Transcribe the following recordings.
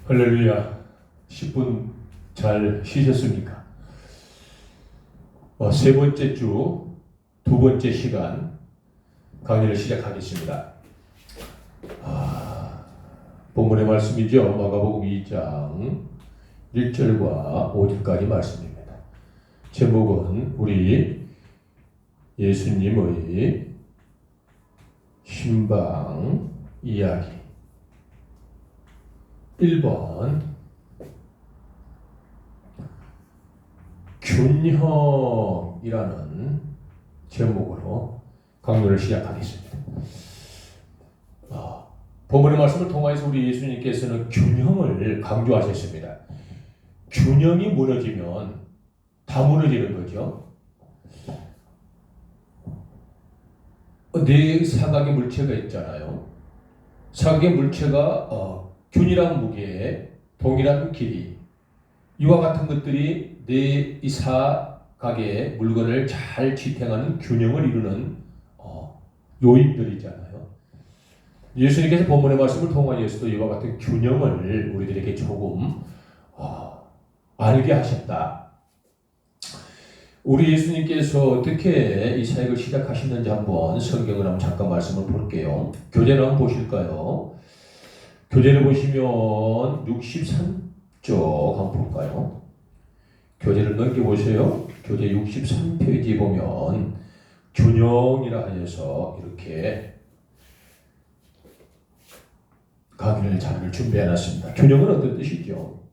할렐루야. 10분 잘 쉬셨습니까? 세 번째 주, 두 번째 시간 강의를 시작하겠습니다. 본문의 말씀이죠. 마가복음 2장 1절과 5절까지 말씀입니다. 제목은 우리 예수님의 신방 이야기. 1번 균형이라는 제목으로 강론을 시작하겠습니다. 본문의 말씀을 통하여서 우리 예수님께서는 균형을 강조하셨습니다. 균형이 무너지면 다 무너지는 거죠. 네 사각의 물체가 있잖아요. 사각의 물체가 균일한 무게, 동일한 길이, 이와 같은 것들이 이 사각의 물건을 잘 지탱하는 균형을 이루는 요인들이잖아요. 예수님께서 본문의 말씀을 통하여서도 이와 같은 균형을 우리들에게 조금 알게 하셨다. 우리 예수님께서 어떻게 이 사역을 시작하셨는지 한번 성경을 한번 잠깐 말씀을 볼게요. 교재를 한번 보실까요? 교재를 보시면 63쪽 한번 볼까요? 교재를 넘겨보세요. 교재 63페이지 보면 균형이라 해서 이렇게 강의를 자료를 준비해놨습니다. 균형은 어떤 뜻이죠?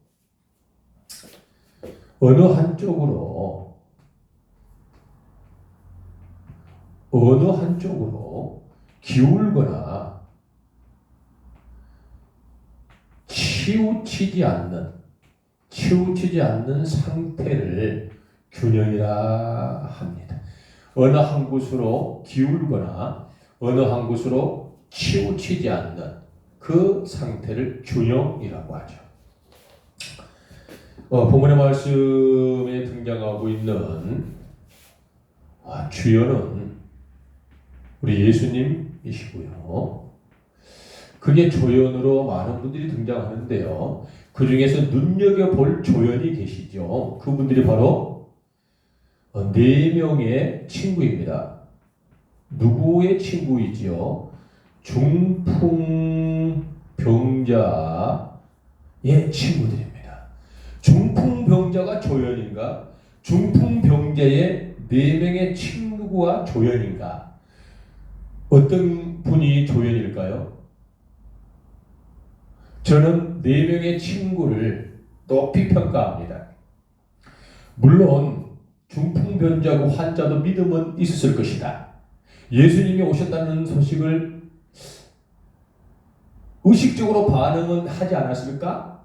어느 한쪽으로 기울거나 치우치지 않는 상태를 균형이라 합니다. 어느 한 곳으로 기울거나 어느 한 곳으로 치우치지 않는 그 상태를 균형이라고 하죠. 본문의 말씀에 등장하고 있는 주연은 우리 예수님이시고요. 그게 조연으로 많은 분들이 등장하는데요. 그 중에서 눈여겨볼 조연이 계시죠. 그분들이 바로 4명의 친구입니다. 누구의 친구이지요? 중풍병자의 친구들입니다. 중풍병자가 조연인가? 중풍병자의 4명의 친구가 조연인가? 어떤 분이 조연일까요? 저는 4명의 친구를 높이 평가합니다. 물론 중풍병자고 환자도 믿음은 있었을 것이다. 예수님이 오셨다는 소식을 의식적으로 반응은 하지 않았을까?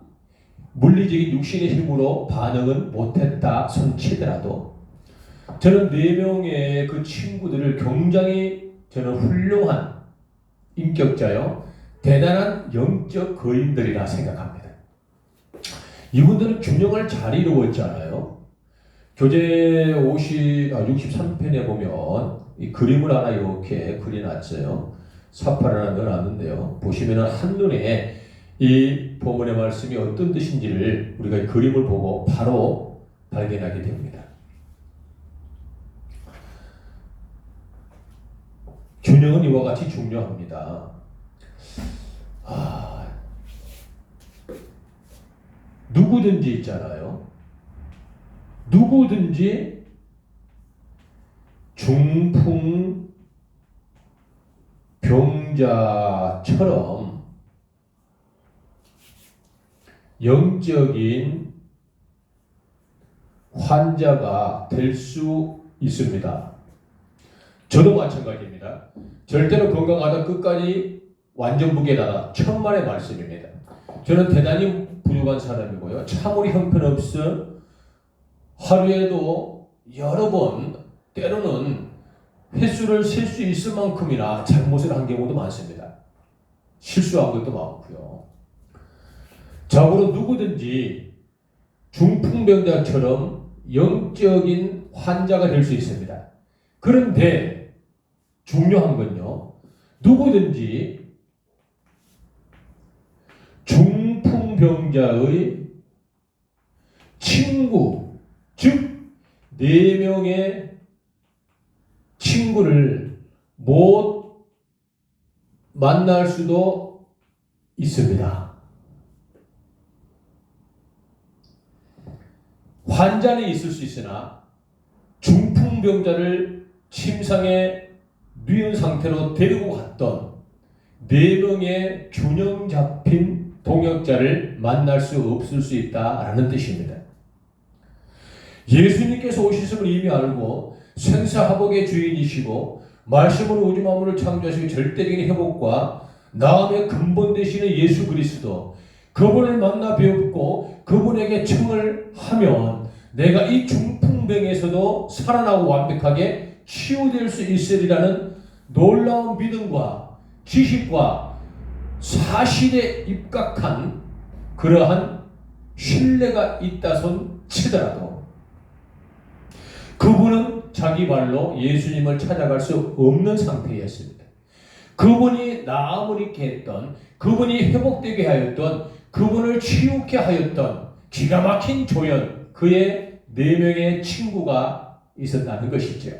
물리적인 육신의 힘으로 반응은 못했다 손치더라도 저는 4명의 그 친구들을 굉장히 저는 훌륭한 인격자요, 대단한 영적 거인들이라 생각합니다. 이분들은 균형을 잘 이루었잖아요. 교재 63편에 보면 이 그림을 하나 이렇게 그려놨어요. 사파를 하나 넣어놨는데요. 보시면 한눈에 이 본문의 말씀이 어떤 뜻인지를 우리가 그림을 보고 바로 발견하게 됩니다. 균형은 이와 같이 중요합니다. 누구든지 있잖아요. 누구든지 중풍병자처럼 영적인 환자가 될 수 있습니다. 저도 마찬가지입니다. 절대로 건강하다 끝까지 완전무게다. 천만의 말씀입니다. 저는 대단히 부족한 사람이고요. 참으로 형편없어 하루에도 여러 번, 때로는 횟수를 셀 수 있을 만큼이나 잘못을 한 경우도 많습니다. 실수한 것도 많고요. 자고로 누구든지 중풍병자처럼 영적인 환자가 될 수 있습니다. 그런데 중요한 건요, 누구든지 중풍 중풍병자의 친구, 즉 4명의 친구를 못 만날 수도 있습니다. 환자는 있을 수 있으나 중풍병자를 침상에 누운 상태로 데리고 갔던 4명의 균형 잡힌 동역자를 만날 수 없을 수 있다라는 뜻입니다. 예수님께서 오셨음을 이미 알고 생사화복의 주인이시고 말씀으로 우주 만물을 창조하시고 절대적인 회복과 나음의 근본 되시는 예수 그리스도, 그분을 만나 뵙고 그분에게 청을 하면 내가 이 중풍병에서도 살아나고 완벽하게 치유될 수 있으리라는 놀라운 믿음과 지식과 사실에 입각한 그러한 신뢰가 있다손 치더라도 그분은 자기 말로 예수님을 찾아갈 수 없는 상태였습니다. 그분이 나음을 있게 했던, 그분이 회복되게 하였던, 그분을 치유케 하였던 기가 막힌 조연, 그의 4명의 친구가 있었다는 것이죠.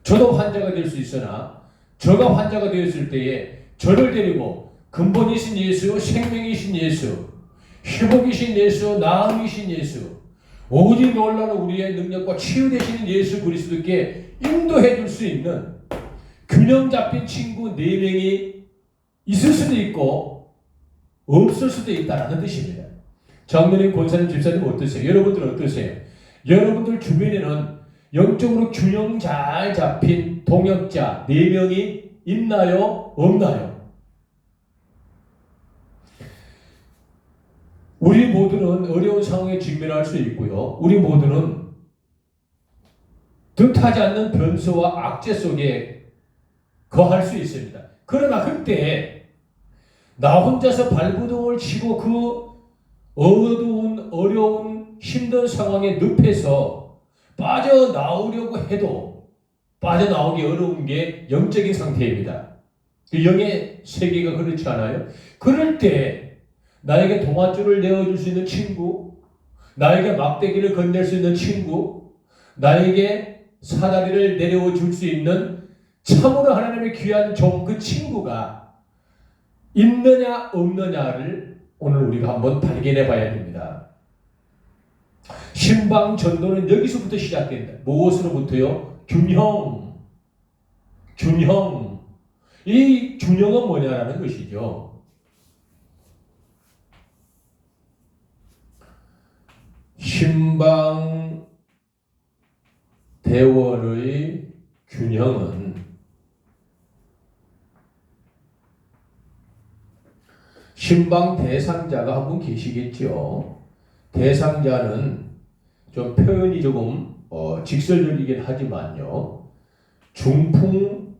저도 환자가 될 수 있으나 저가 환자가 되었을 때에 저를 데리고 근본이신 예수, 생명이신 예수, 회복이신 예수, 나음이신 예수, 오직 놀라는 우리의 능력과 치유되시는 예수 그리스도께 인도해 줄 수 있는 균형 잡힌 친구 4명이 있을 수도 있고 없을 수도 있다는 뜻입니다. 장로님, 권사님, 집사님 어떠세요? 여러분들은 어떠세요? 여러분들 주변에는 영적으로 균형 잘 잡힌 동역자 4명이 있나요? 없나요? 우리 모두는 어려운 상황에 직면할 수 있고요. 우리 모두는 뜻하지 않는 변수와 악재 속에 거할 수 있습니다. 그러나 그때 나 혼자서 발버둥을 치고 그 어두운 어려운 힘든 상황의 늪에서 빠져나오려고 해도 빠져나오기 어려운 게 영적인 상태입니다. 그 영의 세계가 그렇지 않아요? 그럴 때 나에게 동아줄을 내어줄 수 있는 친구, 나에게 막대기를 건넬 수 있는 친구, 나에게 사다리를 내려워 줄 수 있는 참으로 하나님의 귀한 종, 그 친구가 있느냐 없느냐를 오늘 우리가 한번 발견해 봐야 됩니다. 신방 전도는 여기서부터 시작된다. 무엇으로부터요? 균형. 이 균형은 뭐냐라는 것이죠. 신방 대원의 균형은 신방 대상자가 한 분 계시겠죠. 대상자는 좀 표현이 조금 직설적이긴 하지만요, 중풍병자라고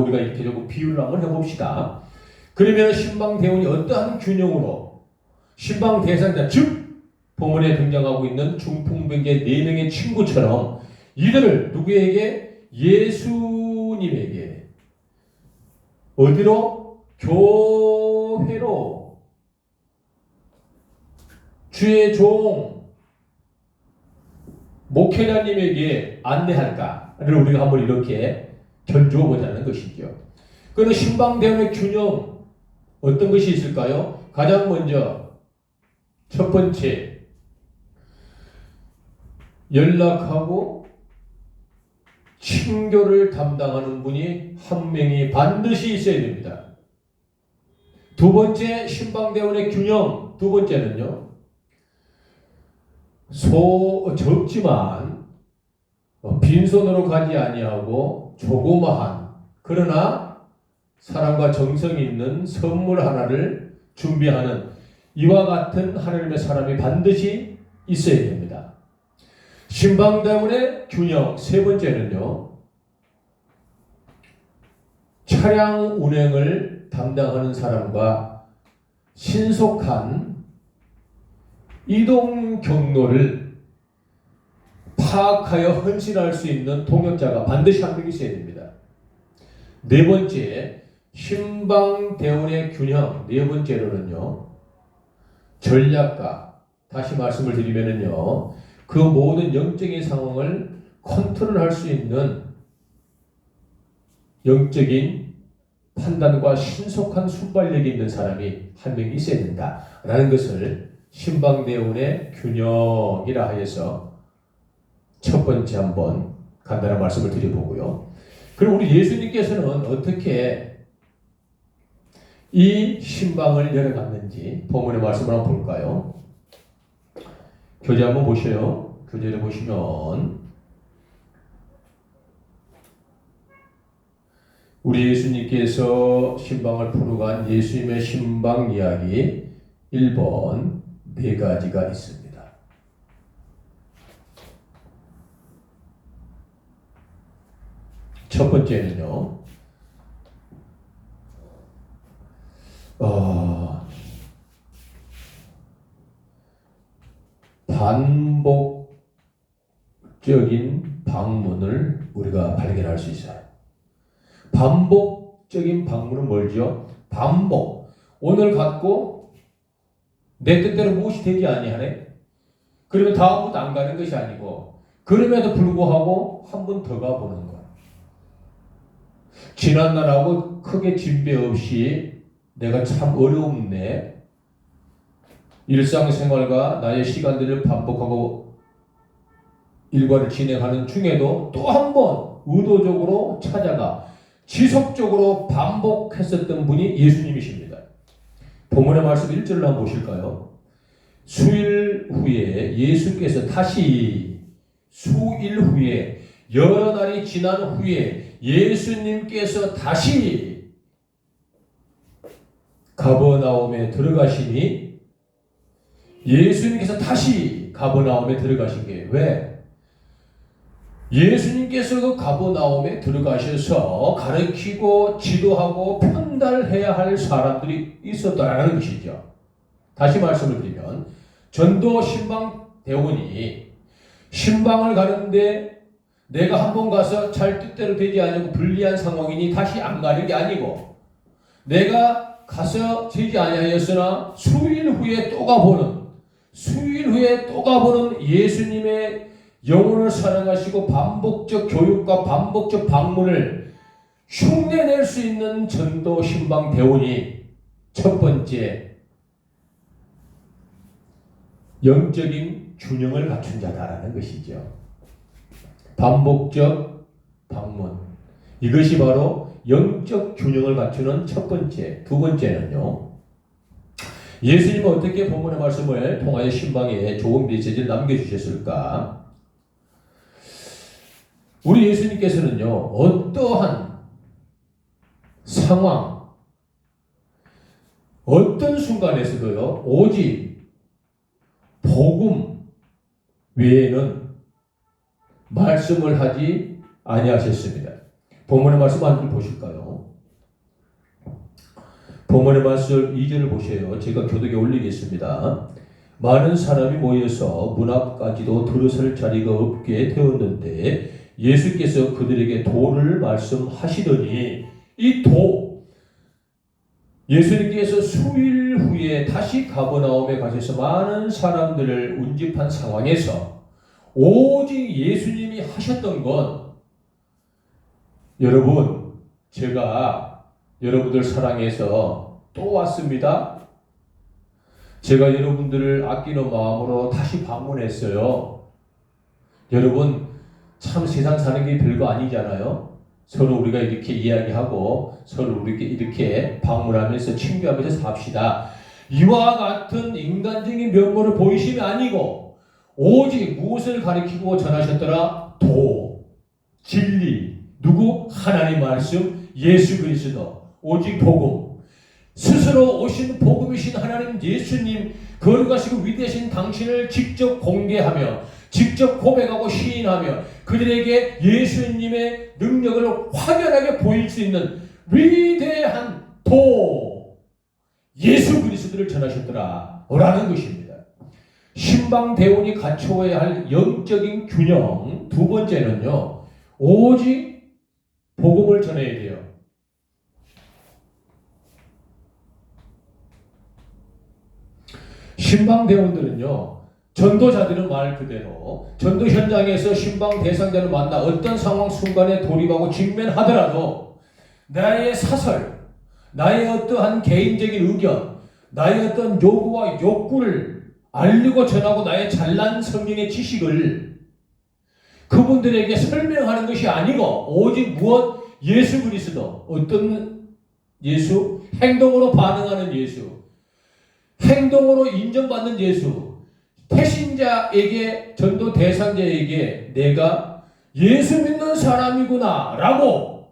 우리가 이렇게 조금 비유를 한번 해봅시다. 그러면 신방 대원이 어떠한 균형으로 신방 대상자, 즉 본문에 등장하고 있는 중풍병자의 4명의 친구처럼 이들을 누구에게? 예수님에게. 어디로? 교회로. 주의 종 목회자님에게 안내할까를 우리가 한번 이렇게 견주어 보자는 것이죠. 그러나 신방대원의 균형 어떤 것이 있을까요? 가장 먼저 첫 번째, 연락하고 친교를 담당하는 분이 한 명이 반드시 있어야 됩니다. 두 번째, 신방대원의 균형 두 번째는요, 적지만 빈손으로 가지 아니하고 조그마한 그러나 사랑과 정성이 있는 선물 하나를 준비하는 이와 같은 하나님의 사람이 반드시 있어야 됩니다. 신방대원의 균형 세 번째는요, 차량 운행을 담당하는 사람과 신속한 이동 경로를 파악하여 헌신할 수 있는 동역자가 반드시 한 명 있어야 됩니다. 네 번째, 신방대운의 균형, 네 번째로는요, 전략가, 다시 말씀을 드리면은요, 그 모든 영적인 상황을 컨트롤할 수 있는 영적인 판단과 신속한 순발력이 있는 사람이 한 명 있어야 된다라는 것을 신방대운의 균형이라 하여서 첫 번째 한번 간단한 말씀을 드려보고요. 그럼 우리 예수님께서는 어떻게 이 신방을 열어갔는지 본문의 말씀을 한번 볼까요? 교재 한번 보셔요. 교재를 보시면 우리 예수님께서 신방을 풀어간 예수님의 신방 이야기 1번 네 가지가 있습니다. 첫 번째는요, 반복적인 방문을 우리가 발견할 수 있어요. 반복적인 방문은 뭘죠? 반복. 오늘 갖고 내 뜻대로 무엇이 되지 아니하네? 그러면 다음부터 안 가는 것이 아니고, 그럼에도 불구하고 한 번 더 가보는 거야. 지난날하고 크게 진배 없이 내가 참 어려움네. 일상생활과 나의 시간들을 반복하고 일과를 진행하는 중에도 또 한 번 의도적으로 찾아가 지속적으로 반복했었던 분이 예수님이십니다. 본문의 말씀 1절로 한번 보실까요? 수일 후에 예수께서 다시, 수일 후에, 여러 날이 지난 후에 예수님께서 다시 가버나움에 들어가시니, 예수님께서 다시 가버나움에 들어가신 게 왜? 예수님께서 그 가버나움에 들어가셔서 가르치고 지도하고 편달해야 할 사람들이 있었다는 것이죠. 다시 말씀을 드리면, 전도 신방 대원이 신방을 가는데 내가 한번 가서 잘 뜻대로 되지 않고 불리한 상황이니 다시 안 가는 게 아니고, 내가 가서 되지 아니하였으나 수일 후에 또 가보는, 수일 후에 또 가보는 예수님의 영혼을 사랑하시고 반복적 교육과 반복적 방문을 흉내낼 수 있는 전도 신방 대원이 첫 번째 영적인 균형을 갖춘 자다라는 것이죠. 반복적 방문, 이것이 바로 영적 균형을 갖추는 첫 번째. 두 번째는요, 예수님은 어떻게 본문의 말씀을 통하여 신방에 좋은 메시지를 남겨주셨을까? 우리 예수님께서는요, 어떠한 상황, 어떤 순간에서도요, 오직 복음 외에는 말씀을 하지 아니하셨습니다. 본문의 말씀 한번 보실까요? 본문의 말씀 2절을 보세요. 제가 교독에 올리겠습니다. 많은 사람이 모여서 문 앞까지도 들어설 자리가 없게 되었는데 예수께서 그들에게 도를 말씀하시더니, 이 도, 예수님께서 수일 후에 다시 가버나움에 가셔서 많은 사람들을 운집한 상황에서 오직 예수님이 하셨던 건, 여러분, 제가 여러분들 사랑해서 또 왔습니다. 제가 여러분들을 아끼는 마음으로 다시 방문했어요. 여러분, 참 세상 사는 게 별거 아니잖아요. 서로 우리가 이렇게 이야기하고 서로 이렇게 방문하면서 친교하면서 삽시다. 이와 같은 인간적인 면모를 보이심이 아니고 오직 무엇을 가리키고 전하셨더라? 도, 진리, 누구? 하나님 말씀, 예수 그리스도, 오직 복음. 스스로 오신 복음이신 하나님 예수님, 거룩하시고 위대하신 당신을 직접 공개하며 직접 고백하고 시인하며 그들에게 예수님의 능력을 확연하게 보일 수 있는 위대한 도, 예수 그리스도를 전하셨더라 라는 것입니다. 신방대원이 갖추어야 할 영적인 균형, 두 번째는요, 오직 복음을 전해야 돼요. 신방대원들은요, 전도자들은 말 그대로 전도 현장에서 신방 대상자를 만나 어떤 상황 순간에 돌입하고 직면하더라도 나의 사설, 나의 어떠한 개인적인 의견, 나의 어떤 요구와 욕구를 알리고 전하고 나의 잘난 성경의 지식을 그분들에게 설명하는 것이 아니고 오직 무엇? 예수 그리스도. 어떤 예수? 행동으로 반응하는 예수. 행동으로 인정받는 예수. 태신자에게, 전도 대상자에게 내가 예수 믿는 사람이구나 라고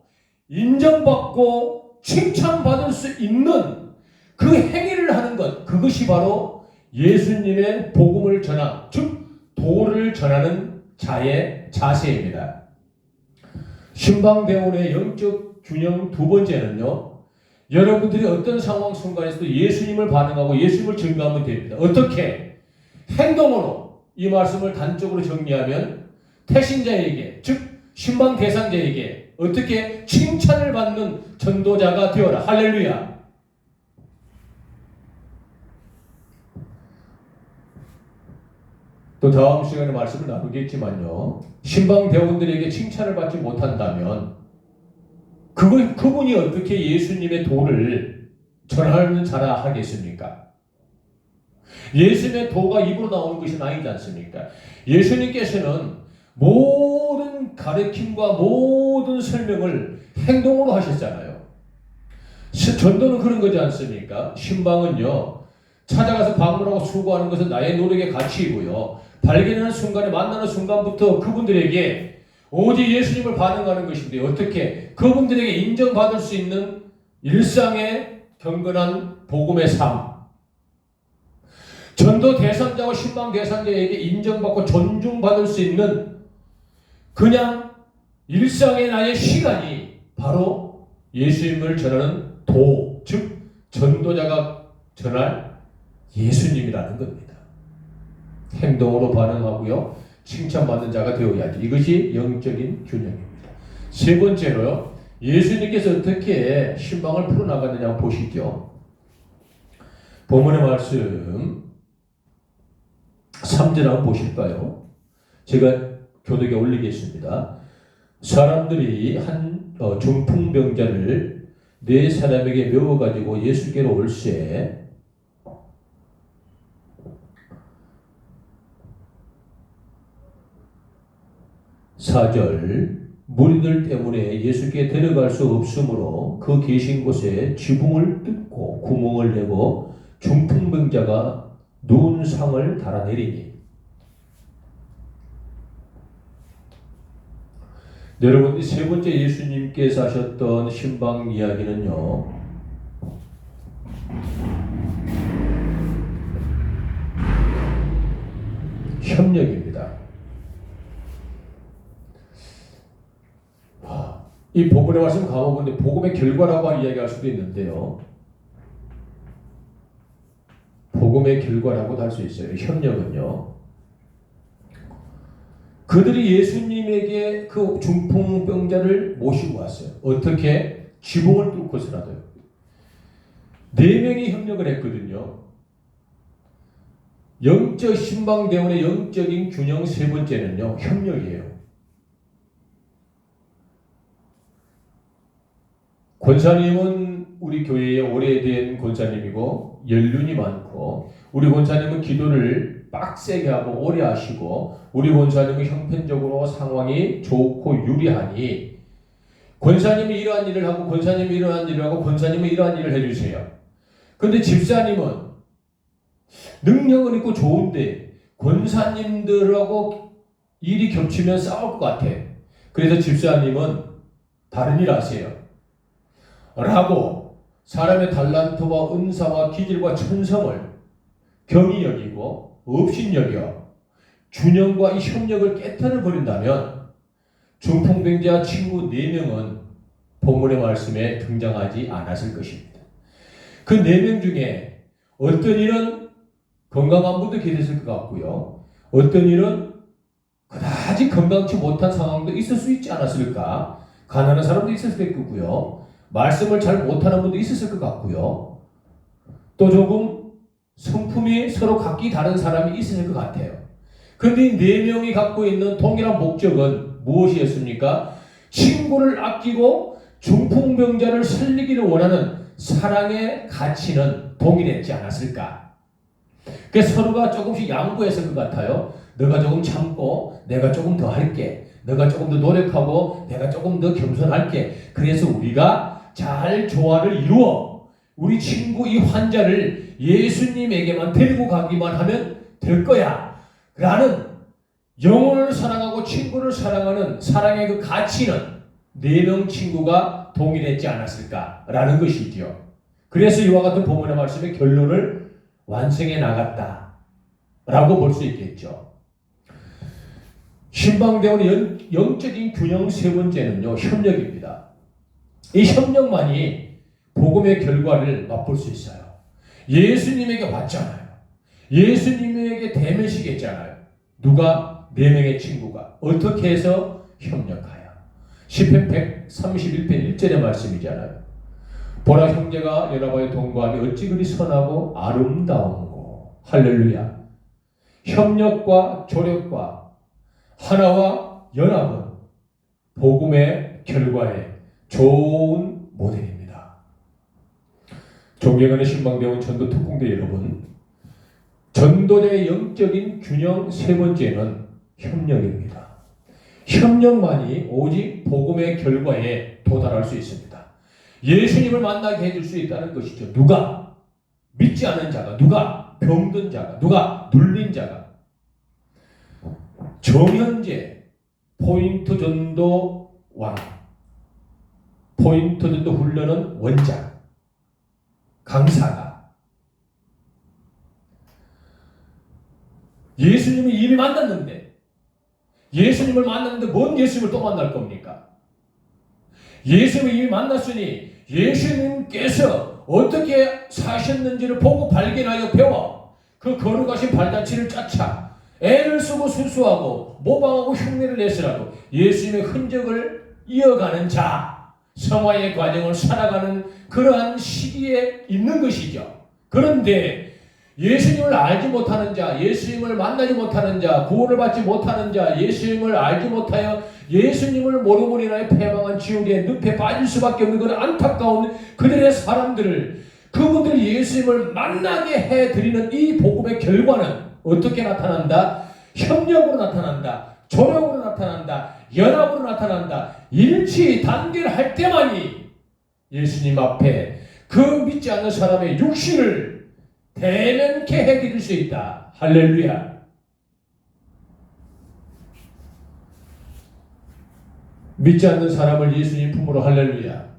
인정받고 칭찬받을 수 있는 그 행위를 하는 것, 그것이 바로 예수님의 복음을 전함, 즉 도를 전하는 자의 자세입니다. 신방대원의 영적 균형 두 번째는요, 여러분들이 어떤 상황 순간에서도 예수님을 반응하고 예수님을 증거하면 됩니다. 어떻게? 행동으로. 이 말씀을 단적으로 정리하면 태신자에게, 즉 신방 대상자에게 어떻게 칭찬을 받는 전도자가 되어라. 할렐루야. 또 다음 시간에 말씀을 나누겠지만요, 신방 대원들에게 칭찬을 받지 못한다면 그분이 어떻게 예수님의 도를 전하는 자라 하겠습니까? 예수님의 도가 입으로 나오는 것이 아니지 않습니까? 예수님께서는 모든 가르침과 모든 설명을 행동으로 하셨잖아요. 전도는 그런 거지 않습니까? 신방은요, 찾아가서 방문하고 수고하는 것은 나의 노력의 가치이고요, 발견하는 순간에 만나는 순간부터 그분들에게 오직 예수님을 반응하는 것인데 어떻게 그분들에게 인정받을 수 있는 일상의 경건한 복음의 삶, 전도 대상자와 신방 대상자에게 인정받고 존중받을 수 있는 그냥 일상의 나의 시간이 바로 예수님을 전하는 도, 즉 전도자가 전할 예수님이라는 겁니다. 행동으로 반응하고요, 칭찬받는 자가 되어야지. 이것이 영적인 균형입니다. 세 번째로요, 예수님께서 어떻게 신방을 풀어나갔느냐 보시죠. 본문의 말씀 3절 한번 보실까요? 제가 교독에 올리겠습니다. 사람들이 한 중풍병자를 네 사람에게 메워가지고 예수께로 올세 4절 무리들 때문에 예수께 데려갈 수 없으므로 그 계신 곳에 지붕을 뜯고 구멍을 내고 중풍병자가 누운 상을 달아내리니. 여러분, 이 세 번째 예수님께서 하셨던 신방 이야기는요, 협력입니다. 이 본문의 말씀 가보면 복음의 결과라고 이야기할 수도 있는데요, 복음의 결과라고도 할 수 있어요. 협력은요, 그들이 예수님에게 그 중풍병자를 모시고 왔어요. 어떻게? 지붕을 뚫고서라도요. 4명이 협력을 했거든요. 영적 신방대원의 영적인 균형 세 번째는요, 협력이에요. 권사님은 우리 교회에 오래된 권사님이고 연륜이 많고, 우리 권사님은 기도를 빡세게 하고 오래 하시고, 우리 권사님은 형편적으로 상황이 좋고 유리하니 권사님이 이러한 일을 하고 권사님이 이러한 일을 하고 권사님이 이러한 일을 해주세요. 근데 집사님은 능력은 있고 좋은데 권사님들하고 일이 겹치면 싸울 것 같아. 그래서 집사님은 다른 일 하세요 라고 사람의 달란트와 은사와 기질과 천성을 경히 여기고 업신여겨 균형과 이 협력을 깨뜨려 버린다면 중풍병자 친구 4명은 본문의 말씀에 등장하지 않았을 것입니다. 그 4명 중에 어떤 일은 건강한 분도 계셨을 것 같고요, 어떤 일은 그다지 건강치 못한 상황도 있을 수 있지 않았을까. 가난한 사람도 있었을 거고요, 말씀을 잘 못하는 분도 있었을 것 같고요, 또 조금 성품이 서로 각기 다른 사람이 있을 것 같아요. 그런데 이 네 명이 갖고 있는 동일한 목적은 무엇이었습니까? 친구를 아끼고 중풍병자를 살리기를 원하는 사랑의 가치는 동일했지 않았을까? 그래서 서로가 조금씩 양보했을 것 같아요. 너가 조금 참고 내가 조금 더 할게. 너가 조금 더 노력하고 내가 조금 더 겸손할게. 그래서 우리가 잘 조화를 이루어 우리 친구 이 환자를 예수님에게만 데리고 가기만 하면 될 거야 라는 영혼을 사랑하고 친구를 사랑하는 사랑의 그 가치는 네 명 친구가 동일했지 않았을까라는 것이지요. 그래서 이와 같은 본문의 말씀의 결론을 완성해 나갔다라고 볼 수 있겠죠. 신방대원의 영적인 균형 세 번째는요, 협력입니다. 이 협력만이 복음의 결과를 맛볼 수 있어요. 예수님에게 왔잖아요. 예수님에게 대면시겠잖아요. 누가? 네 명의 친구가. 어떻게 해서 협력하여? 시편 131편 1절의 말씀이잖아요. 보라 형제가 연합하여 동거하니 어찌 그리 선하고 아름다운고. 할렐루야. 협력과 조력과 하나와 연합은 복음의 결과에 좋은 모델입니다. 존경하는 신방대원 전도 특공대 여러분, 전도자의 영적인 균형 세 번째는 협력입니다. 협력만이 오직 복음의 결과에 도달할 수 있습니다. 예수님을 만나게 해줄 수 있다는 것이죠. 누가? 믿지 않은 자가, 누가? 병든 자가, 누가? 눌린 자가. 정현재 포인트 전도 왕, 포인트 전도 훈련은 원장, 강사가 예수님을 이미 만났는데, 예수님을 만났는데 뭔 예수님을 또 만날 겁니까? 예수님을 이미 만났으니 예수님께서 어떻게 사셨는지를 보고 발견하여 배워 그 거룩하신 발자취를 쫓아 애를 쓰고 수수하고 모방하고 흉내를 내시라고 예수님의 흔적을 이어가는 자, 성화의 과정을 살아가는 그러한 시기에 있는 것이죠. 그런데 예수님을 알지 못하는 자, 예수님을 만나지 못하는 자, 구원을 받지 못하는 자, 예수님을 알지 못하여 예수님을 모르고 인하여 패망한 지옥의 늪에 빠질 수밖에 없는 그런 안타까운 그들의 사람들을, 그분들 예수님을 만나게 해드리는 이 복음의 결과는 어떻게 나타난다? 협력으로 나타난다. 조력으로 나타난다. 연합으로 나타난다. 일치 단결할 때만이 예수님 앞에 그 믿지 않는 사람의 육신을 대면케 해드릴 수 있다. 할렐루야. 믿지 않는 사람을 예수님 품으로. 할렐루야.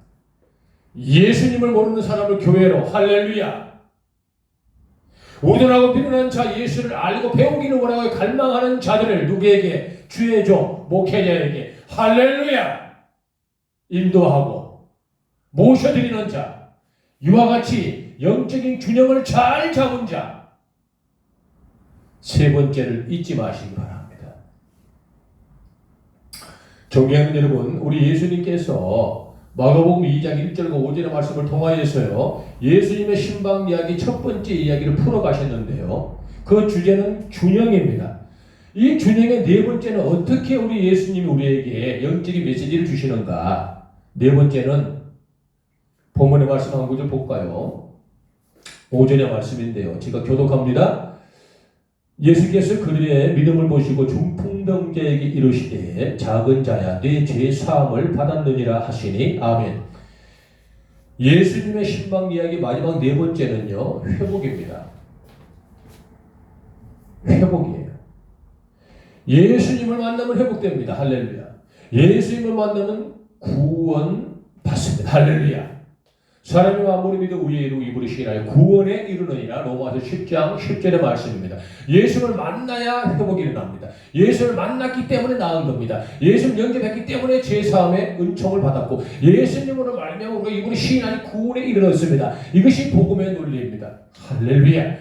예수님을 모르는 사람을 교회로. 할렐루야. 우둔하고 비둔한 자 예수를 알고 배우기를 원하고 갈망하는 자들을 누구에게? 주의 종 목회자에게. 할렐루야. 인도하고 모셔드리는 자, 이와 같이 영적인 균형을 잘 잡은 자, 세 번째를 잊지 마시기 바랍니다. 존경하는 여러분, 우리 예수님께서 마가복음 2장 1절과 5절의 말씀을 통하여서요, 예수님의 신방 이야기 첫 번째 이야기를 풀어가셨는데요, 그 주제는 균형입니다. 이 균형의 네 번째는 어떻게 우리 예수님이 우리에게 영적인 메시지를 주시는가? 네 번째는 본문의 말씀 한 구절 볼까요? 5절의 말씀인데요, 제가 교독합니다. 예수께서 그들의 믿음을 보시고 중풍병자에게 이르시되 작은 자야 네 죄 사함을 받았느니라 하시니 아멘. 예수님의 신방 이야기 마지막 네 번째는요, 회복입니다. 회복이에요. 예수님을 만나면 회복됩니다. 할렐루야. 예수님을 만나면 구원 받습니다. 할렐루야. 사람이 아무리 믿어 우리의 이루 이부르시기나 구원에 이르느니라. 로마서 10장 10절의 말씀입니다. 예수를 만나야 회복이 일어납니다. 예수를 만났기 때문에 나은 겁니다. 예수를 영접했기 때문에 제사함의 은총을 받았고, 예수님으로 말미암아 우리가 이분이 시인하니 구원에 이르렀습니다. 이것이 복음의 논리입니다. 할렐루야.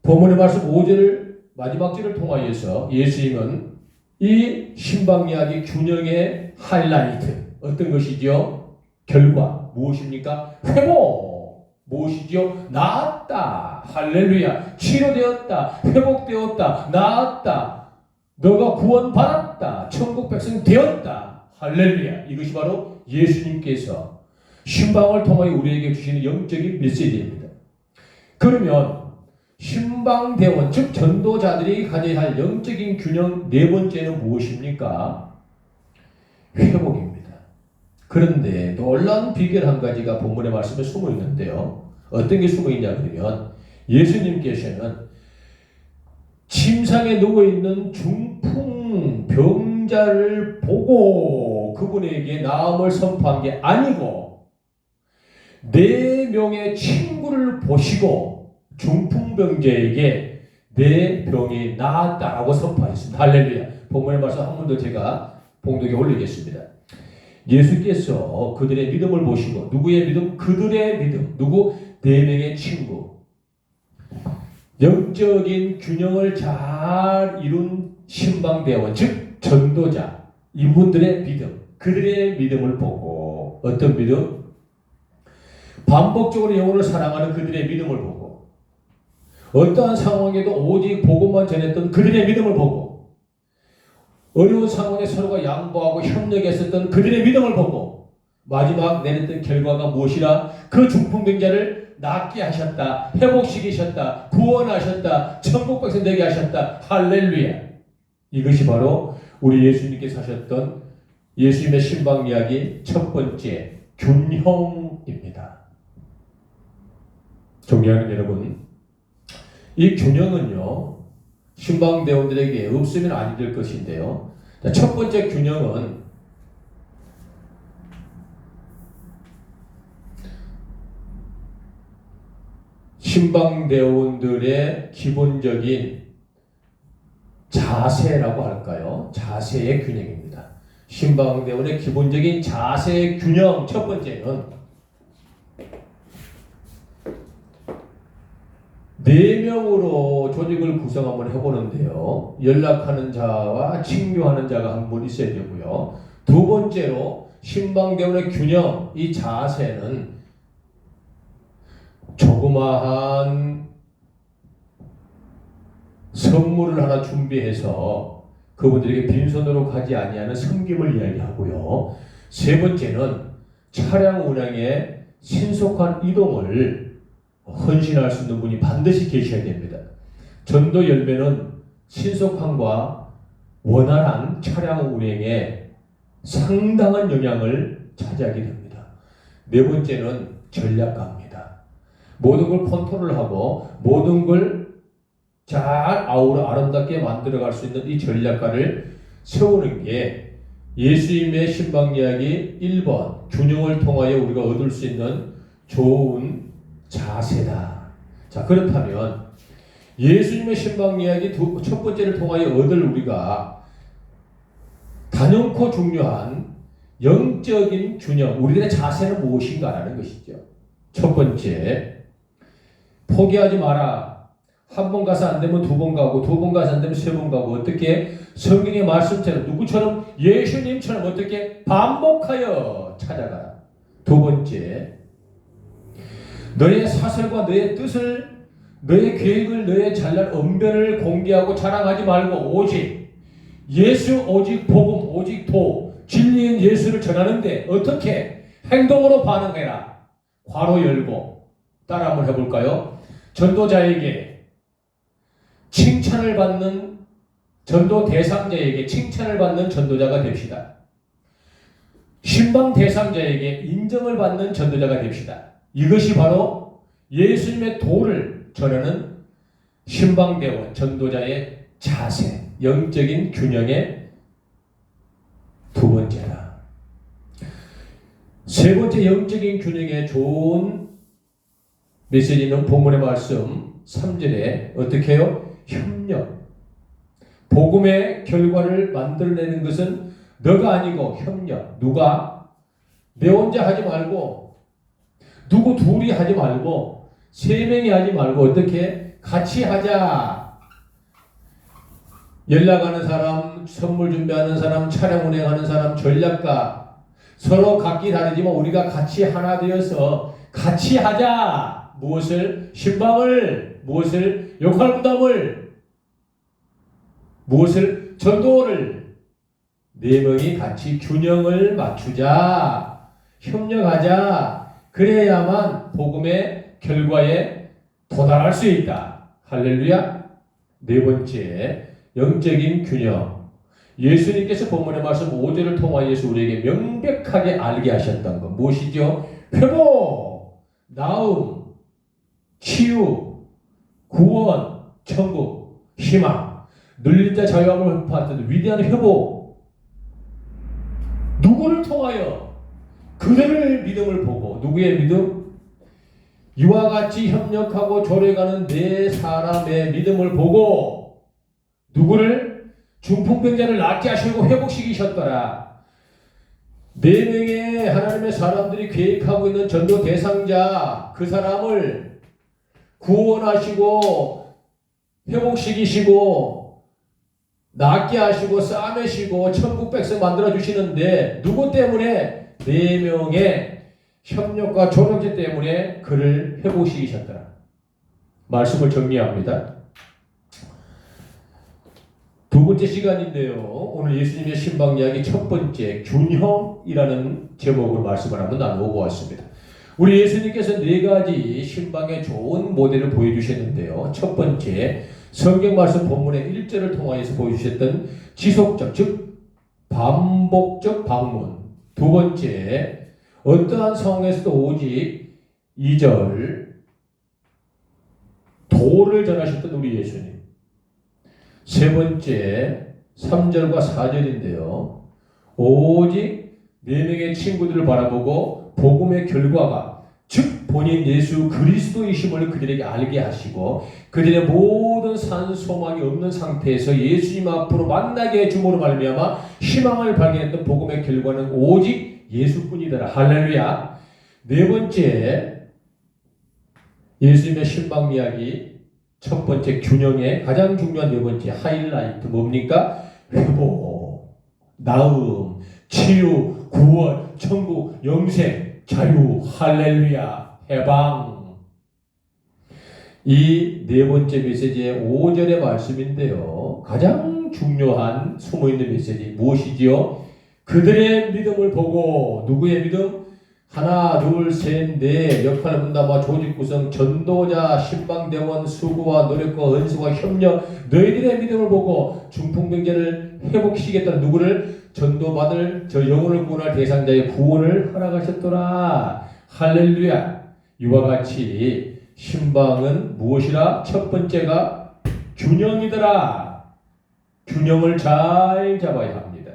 본문의 말씀 5절 마지막 절을 통하여서 예수님은 이 신방 이야기 균형의 하이라이트, 어떤 것이죠? 결과 무엇입니까? 회복. 무엇이지요? 나았다. 할렐루야. 치료되었다. 회복되었다. 나았다. 너가 구원받았다. 천국 백성 되었다. 할렐루야. 이것이 바로 예수님께서 신방을 통하여 우리에게 주시는 영적인 메시지입니다. 그러면 신방대원, 즉 전도자들이 가져야 할 영적인 균형 네 번째는 무엇입니까? 회복입니다. 그런데 놀라운 비결 한 가지가 본문의 말씀에 숨어 있는데요. 어떤 게 숨어 있냐 그러면 예수님께서는 침상에 누워있는 중풍 병자를 보고 그분에게 나음을 선포한 게 아니고 4명의 친구를 보시고 중풍병자에게 내 병이 나았다라고 선포하셨습니다. 할렐루야. 본문의 말씀 한 번 더 제가 봉독에 올리겠습니다. 예수께서 그들의 믿음을 보시고 누구의 믿음? 그들의 믿음. 누구? 4명의 친구. 영적인 균형을 잘 이룬 신방대원, 즉 전도자. 이분들의 믿음. 그들의 믿음을 보고 어떤 믿음? 반복적으로 영혼을 사랑하는 그들의 믿음을 보고 어떠한 상황에도 오직 복음만 전했던 그들의 믿음을 보고 어려운 상황에 서로가 양보하고 협력했었던 그들의 믿음을 보고 마지막 내렸던 결과가 무엇이라? 그 중풍병자를 낫게 하셨다. 회복시키셨다. 구원하셨다. 천국 백성 되게 하셨다. 할렐루야. 이것이 바로 우리 예수님께서 하셨던 예수님의 신방 이야기 첫 번째 균형입니다. 존경하는 여러분, 이 균형은요 신방대원들에게 없으면 안 될 것인데요. 첫 번째 균형은 신방대원들의 기본적인 자세라고 할까요? 자세의 균형입니다. 신방대원의 기본적인 자세의 균형 첫 번째는 4명으로 조직을 구성 한번 해보는데요. 연락하는 자와 친교하는 자가 한 분 있어야 되고요. 두 번째로 신방대원의 균형, 이 자세는 조그마한 선물을 하나 준비해서 그분들에게 빈손으로 가지 아니하는 섬김을 이야기하고요. 세 번째는 차량 운행에 신속한 이동을 헌신할 수 있는 분이 반드시 계셔야 됩니다. 전도 열매는 신속함과 원활한 차량 운행에 상당한 영향을 차지하게 됩니다. 네 번째는 전략가입니다. 모든 걸 컨트롤하고 모든 걸 잘 아름답게 만들어갈 수 있는 이 전략가를 세우는 게 예수님의 신방 이야기 1번 균형을 통하여 우리가 얻을 수 있는 좋은 자세다. 자, 그렇다면 예수님의 신방 이야기 첫 번째를 통하여 얻을 우리가 단연코 중요한 영적인 균형, 우리들의 자세는 무엇인가라는 것이죠. 첫 번째, 포기하지 마라. 한 번 가서 안 되면 2번 가고 2번 가서 안 되면 3번 가고 어떻게 성경의 말씀처럼 누구처럼 예수님처럼 어떻게 반복하여 찾아가라. 두 번째, 너의 사설과 너의 뜻을 너의 계획을 너의 잘난 언변을 공개하고 자랑하지 말고 오직 예수 오직 복음 오직 도 진리인 예수를 전하는데 어떻게 행동으로 반응해라. 괄호 열고 따라 한번 해볼까요? 전도자에게 칭찬을 받는 전도 대상자에게 칭찬을 받는 전도자가 됩시다. 신방 대상자에게 인정을 받는 전도자가 됩시다. 이것이 바로 예수님의 도를 전하는 신방대원 전도자의 자세, 영적인 균형의 두 번째다. 세 번째 영적인 균형의 좋은 메시지는 본문의 말씀 3절에 어떻게 해요? 협력. 복음의 결과를 만들어내는 것은 너가 아니고 협력. 누가? 내 혼자 하지 말고 누구 둘이 하지 말고 3명이 하지 말고 어떻게? 같이 하자. 연락하는 사람, 선물 준비하는 사람, 차량 운행하는 사람, 전략가 서로 각기 다르지만 우리가 같이 하나 되어서 같이 하자. 무엇을? 신방을, 무엇을? 역할 부담을, 무엇을? 전도를. 네 명이 같이 균형을 맞추자. 협력하자. 그래야만 복음의 결과에 도달할 수 있다. 할렐루야. 네 번째, 영적인 균형. 예수님께서 본문의 말씀 5절을 통하여서 우리에게 명백하게 알게 하셨던 것 무엇이죠? 회복, 나음, 치유, 구원, 천국, 희망, 눌린 자 자유함을 회복하는 위대한 회복. 누구를 통하여? 그들의 믿음을 보고. 누구의 믿음? 이와 같이 협력하고 조력하는 네 사람의 믿음을 보고 누구를? 중풍병자를 낫게 하시고 회복시키셨더라. 네 명의 하나님의 사람들이 계획하고 있는 전도 대상자, 그 사람을 구원하시고 회복시키시고 낫게 하시고 싸매시고 천국 백성 만들어 주시는데 누구 때문에? 네 명의 협력과 조력지 때문에 그를 회복시키셨더라. 말씀을 정리합니다. 두 번째 시간인데요. 오늘 예수님의 신방 이야기 첫 번째 균형이라는 제목으로 말씀을 한번 나누고 왔습니다. 우리 예수님께서 네 가지 신방의 좋은 모델을 보여주셨는데요. 첫 번째 성경 말씀 본문의 1절을 통하여서 보여주셨던 지속적 즉 반복적 방문. 두 번째 어떠한 상황에서도 오직 2절 도를 전하셨던 우리 예수님. 세 번째 3절과 4절인데요. 오직 네 명의 친구들을 바라보고 복음의 결과가 즉 본인 예수 그리스도이심을 그들에게 알게 하시고 그들의 모든 산소망이 없는 상태에서 예수님 앞으로 만나게 해줌으로 말미암아 희망을 발견했던 복음의 결과는 오직 예수뿐이더라. 할렐루야. 네 번째 예수님의 신방 이야기 첫 번째 균형의 가장 중요한 네 번째 하이라이트 뭡니까? 회복, 나음, 치유, 구원, 천국, 영생, 자유, 할렐루야, 해방. 이 네 번째 메시지의 5절의 말씀인데요. 가장 중요한 숨어있는 메시지 무엇이지요? 그들의 믿음을 보고 누구의 믿음? 하나, 둘, 셋, 넷 역할 분담과 조직 구성, 전도자, 신방대원, 수고와 노력과 은수와 협력 너희들의 믿음을 보고 중풍병자를 회복시키겠다는 누구를? 전도받을 저 영혼을 구원할 대상자의 구원을 허락하셨더라. 할렐루야. 이와 같이 신방은 무엇이라? 첫 번째가 균형이더라. 균형을 잘 잡아야 합니다.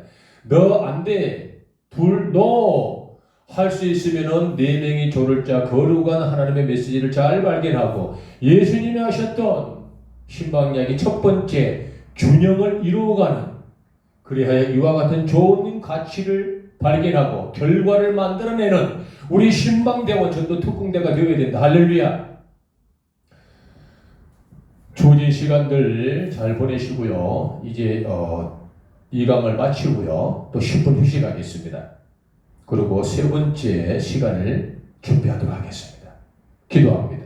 너 안 돼. 둘, 너 할 수 있으면은 네 명이 조를 짜 거룩한 하나님의 메시지를 잘 발견하고 예수님이 하셨던 신방 이야기 첫 번째 균형을 이루어가는 그리하여 이와 같은 좋은 가치를 발견하고 결과를 만들어내는 우리 신방대원 전도 특공대가 되어야 된다. 할렐루야. 주어진 시간들 잘 보내시고요. 이제 이 강을 마치고요. 또 10분 휴식하겠습니다. 그리고 세 번째 시간을 준비하도록 하겠습니다. 기도합니다.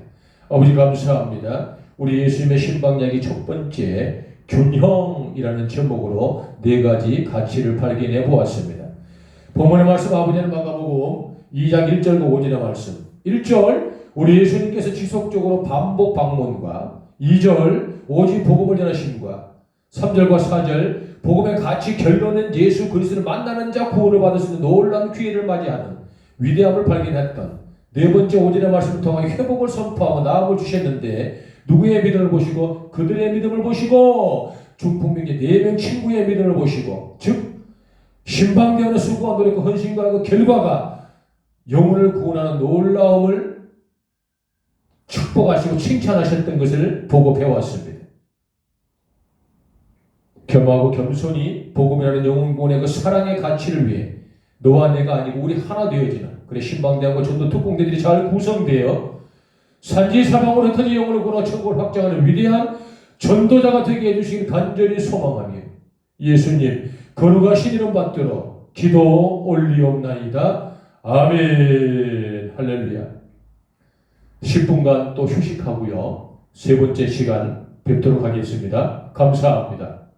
아버지 감사합니다. 우리 예수님의 신방 이야기 첫 번째 균형이라는 제목으로 네 가지 가치를 발견해 보았습니다. 본문의 말씀 아버지는 마가복음 2장 1절과 5절의 말씀 1절 우리 예수님께서 지속적으로 반복 방문과 2절 오직 복음을 전하심과 3절과 4절 복음의 가치 결론은 예수 그리스도를 만나는 자 구원을 받을 수 있는 놀라운 기회를 맞이하는 위대함을 발견했던 네 번째 5절의 말씀을 통해 회복을 선포하고 나음을 주셨는데 누구의 믿음을 보시고 그들의 믿음을 보시고 중풍병자 4명 친구의 믿음을 보시고 즉 신방되어는 수고와 노력과 헌신과 그 결과가 영혼을 구원하는 놀라움을 축복하시고 칭찬하셨던 것을 보고 배웠습니다. 겸하고 겸손히 복음이라는 영혼 구원의 그 사랑의 가치를 위해 너와 내가 아니고 우리 하나 되어지는 그래 신방대학과 전도 특공대들이 잘 구성되어 산지사방으로 흩어진 영혼을 구원하고 천국을 확장하는 위대한 전도자가 되게 해주시길 간절히 소망하며 예수님 거룩하신 이름 받들어 기도 올리옵나이다. 아멘. 할렐루야. 10분간 또 휴식하고요. 세 번째 시간 뵙도록 하겠습니다. 감사합니다.